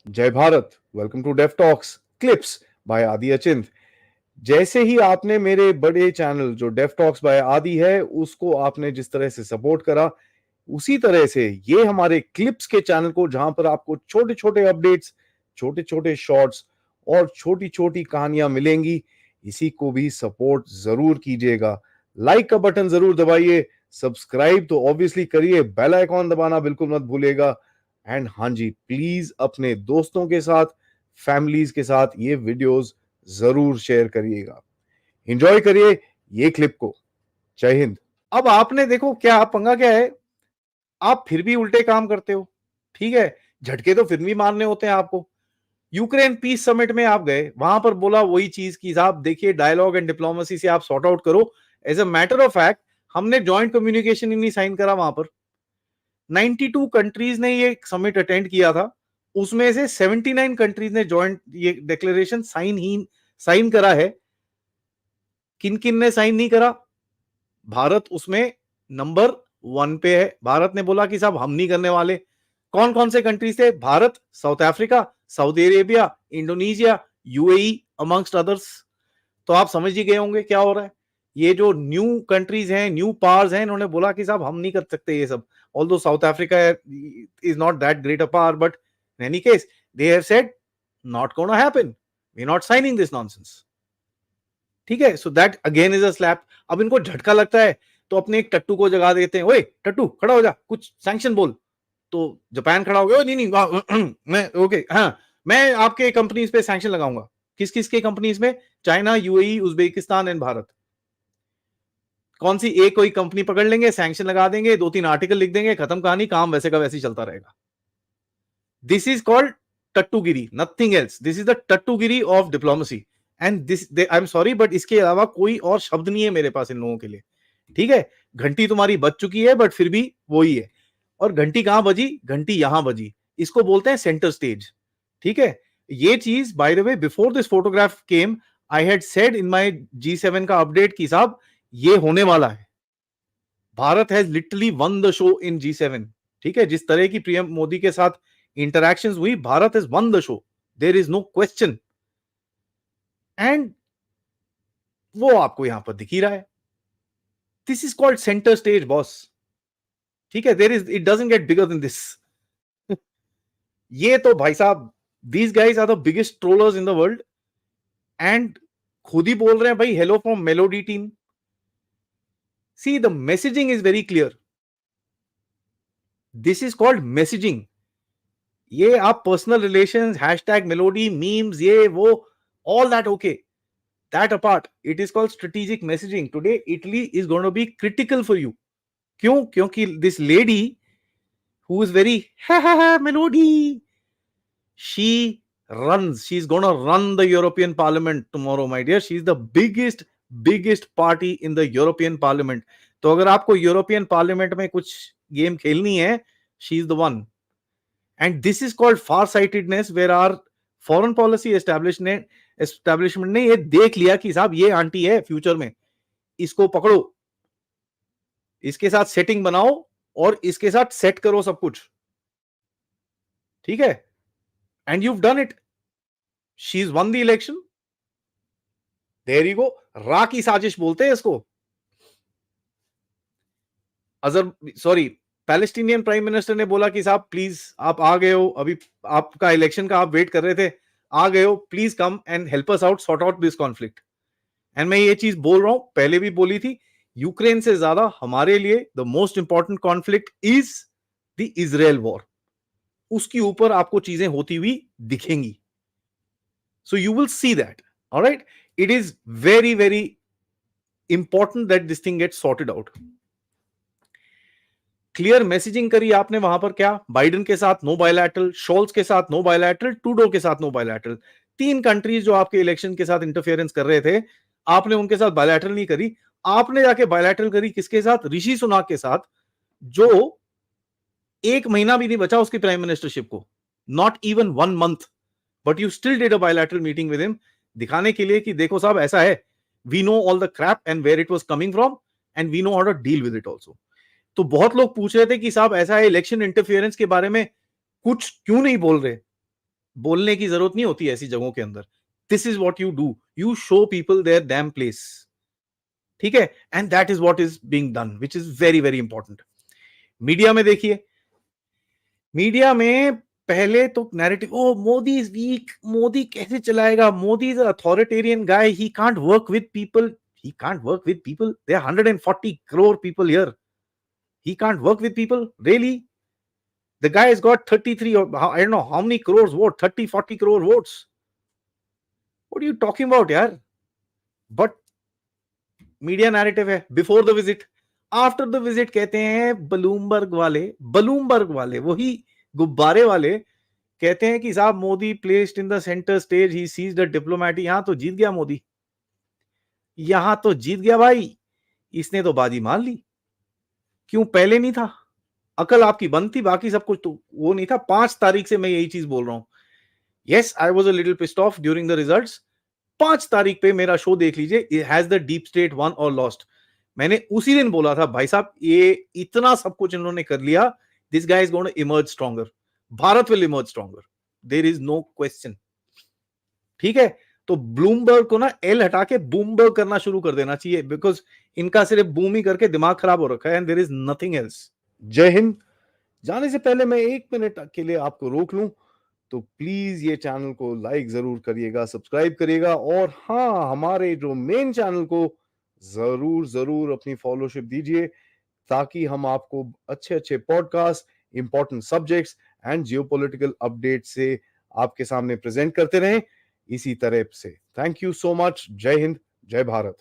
जय Bharat. Welcome to Def Talks clips by Aadi Achint. जैसे ही आपने मेरे बड़े चैनल जो डेफ टॉक्स बाय आदि है उसको आपने जिस तरह से सपोर्ट करा, उसी तरह से ये हमारे क्लिप्स के चैनल को, जहां पर आपको छोटे छोटे अपडेट्स, छोटे छोटे शॉर्ट्स और छोटी छोटी कहानियां मिलेंगी, इसी को भी सपोर्ट जरूर कीजिएगा। लाइक का बटन जरूर दबाइए, सब्सक्राइब तो ऑब्वियसली करिए, बेल आइकॉन दबाना बिल्कुल मत भूलिएगा। एंड हाँ जी, प्लीज अपने दोस्तों के साथ, फैमिलीज के साथ ये वीडियोस जरूर शेयर करिएगा। एंजॉय करिए ये क्लिप को। जय हिंद। अब आपने देखो क्या पंगा क्या है, आप फिर भी उल्टे काम करते हो। ठीक है, झटके तो फिर भी मारने होते हैं आपको। यूक्रेन पीस समिट में आप गए, वहां पर बोला वही चीज की साहब देखिए डायलॉग एंड डिप्लोमेसी से आप सॉर्ट आउट करो। As a matter of fact हमने जॉइंट कम्युनिकेशन ही नहीं साइन करा वहां पर। 92 कंट्रीज ने ये समिट अटेंड किया था, उसमें से 79 कंट्रीज ने जॉइंट ये डिक्लेरेशन साइन करा है। किन किन ने साइन नहीं करा? भारत उसमें नंबर 1 पे है। भारत ने बोला कि साहब हम नहीं करने वाले। कौन कौन से कंट्रीज थे? Bharat, south Africa, Saudi Arabia, Indonesia, UAE amongst others. तो आप समझ ही गए होंगे क्या हो रहा है। ये जो न्यू कंट्रीज हैं, न्यू पावर्स हैं, इन्होंने बोला कि साहब हम नहीं कर सकते ये सब। Although South Africa is not that great a power, but in any case they have said not gonna happen, we are not signing this nonsense. ठीक है, so that again is a slap. अब इनको झटका लगता है तो अपने एक टट्टू को जगा देते हैं, ओए टट्टू खड़ा हो जा, कुछ सैंक्शन बोल। तो जापान खड़ा हो गया, नहीं नहीं मैं ओके, हाँ मैं आपके कंपनीज पे सैंक्शन लगाऊंगा। किस किस के कंपनीज में? China, UAE, Uzbekistan and Bharat. कौन सी एक कोई कंपनी पकड़ लेंगे, सैंक्शन लगा देंगे, 2-3 आर्टिकल लिख देंगे, खत्म कहानी, काम वैसे का वैसे ही चलता रहेगा। दिस इज कॉल्ड टट्टूगिरी, nothing else. This is the टट्टूगिरी of diplomacy. And this I am sorry but इसके अलावा कोई और शब्द नहीं है मेरे पास इन लोगों के लिए। ठीक है, घंटी तुम्हारी बज चुकी है बट फिर भी वही है। और घंटी कहां बजी? घंटी यहां बजी। इसको बोलते हैं सेंटर स्टेज। ठीक है, ये चीज by the way before this photograph came I had said in my G7 का अपडेट की साहब ये होने वाला है। Bharat has literally one the show in G7। ठीक है, जिस तरह की पीएम मोदी के साथ इंटरैक्शंस हुई, Bharat has won the show, there is no question. And वो आपको यहां पर दिख ही रहा है। This is called centre stage boss. ठीक है, there is, it doesn't get bigger than this. ये तो भाई साहब, these guys are the biggest trollers in the world. And खुद ही बोल रहे हैं भाई hello from Melodi team. See the messaging is very clear. This is called messaging. ये आप personal relations, hashtag Melodi, memes, ये वो, all that okay, that apart, it is called strategic messaging. Today Italy is going to be critical for you. क्यों? क्योंकि this lady who is very Melodi, she she's gonna run the European Parliament tomorrow, my dear. She's the biggest party in the European Parliament. तो अगर आपको European parliament में कुछ game खेलनी है, she is the one. And this is called far sightedness, where are foreign policy establishment ने ये देख लिया कि साहब ये आंटी है फ्यूचर में, इसको पकड़ो, इसके साथ सेटिंग बनाओ और इसके साथ सेट करो सब कुछ। ठीक है, and you done it. She is won the election. There you go. रा की साजिश बोलते हैं इसको। अजर सॉरी, पैलेस्टीनियन प्राइम मिनिस्टर ने बोला कि साहब प्लीज आप आ गए हो, अभी आपका इलेक्शन का आप वेट कर रहे थे, आ गए हो, please come and help us out, sort out this conflict. And मैं ये चीज बोल रहा हूं, पहले भी बोली थी, यूक्रेन से ज्यादा हमारे लिए the most important conflict is the Israel war. उसके ऊपर आपको चीजें होती हुई दिखेंगी। So you will see that. Alright, it is very very important that this thing get sorted out. Clear messaging करी आपने वहां पर। क्या? बाइडेन के साथ नो बायलैटरल, शोल्स के साथ नो बायलैटरल, ट्रूडो के साथ नो बायलैटरल। 3 कंट्रीज जो आपके इलेक्शन के साथ इंटरफेरेंस कर रहे थे, आपने उनके साथ बायलैटरल नहीं करी। आपने जाके बायलैटरल करी किसके साथ? ऋषि सुनाक के साथ, जो 1 महीना भी नहीं बचा उसकी प्राइम मिनिस्टरशिप को, not even 1 month, but you still did a bilateral meeting with him, दिखाने के लिए कि देखो साहब ऐसा है, we know all the crap and where it was coming from and we know how to deal with it also. तो बहुत लोग पूछ रहे थे कि साहब ऐसा है, इलेक्शन इंटरफेरेंस के बारे में कुछ क्यों नहीं बोल रहे। बोलने की जरूरत नहीं होती ऐसी जगहों के अंदर. This is what you do, you show people their damn place. ठीक है, and that is what is being done, which is very very important. Media में देखिए, मीडिया में पहले तो narrative, oh Modi is weak, Modi कैसे चलाएगा, Modi is authoritarian guy, he can't work with people. He can't work with people. There are 140 crore people here. He can't work with people. Really? The guy has got 33 or I don't know how many crores vote, 30, 40 crore votes. What are you talking about, yaar? But media narrative है before the visit. After the visit कहते हैं बलूमबर्ग वाले वही गुब्बारे वाले कहते हैं कि साहब Modi placed in the centre stage, he sees the diplomat. यहां तो जीत गया मोदी, यहां तो जीत गया भाई, इसने तो बाजी मान ली. क्यों पहले नहीं था? अकल आपकी बंद थी, बाकी सब कुछ तो वो नहीं था. 5 तारीख से मैं यही चीज बोल रहा हूं. Yes, I was a little pissed off during the results. 5 तारीख पे मेरा शो देख लीजिए, has the deep state one और लॉस्ट. मैंने उसी दिन बोला था भाई साहब ये इतना सब कुछ इन्होंने कर लिया, this guy is going to emerge stronger, Bharat will emerge stronger, there is no question. ठीक है, तो ब्लूमबर्ग को ना एल हटा के बूमबर्ग करना शुरू कर देना चाहिए, बिकॉज इनका सिर्फ बूम ही करके दिमाग खराब हो रखा है, and there is nothing else. जय हिंद. जाने से पहले मैं 1 मिनट के लिए आपको रोक लूं, तो प्लीज ये चैनल को लाइक जरूर करिएगा, सब्सक्राइब करिएगा, और हाँ, हमारे जो मेन चैनल को जरूर जरूर अपनी फॉलोशिप दीजिए, ताकि हम आपको अच्छे अच्छे podcast, important subjects and geopolitical update से आपके सामने प्रेजेंट करते रहें इसी तरह से. Thank you so much. जय हिंद, जय भारत.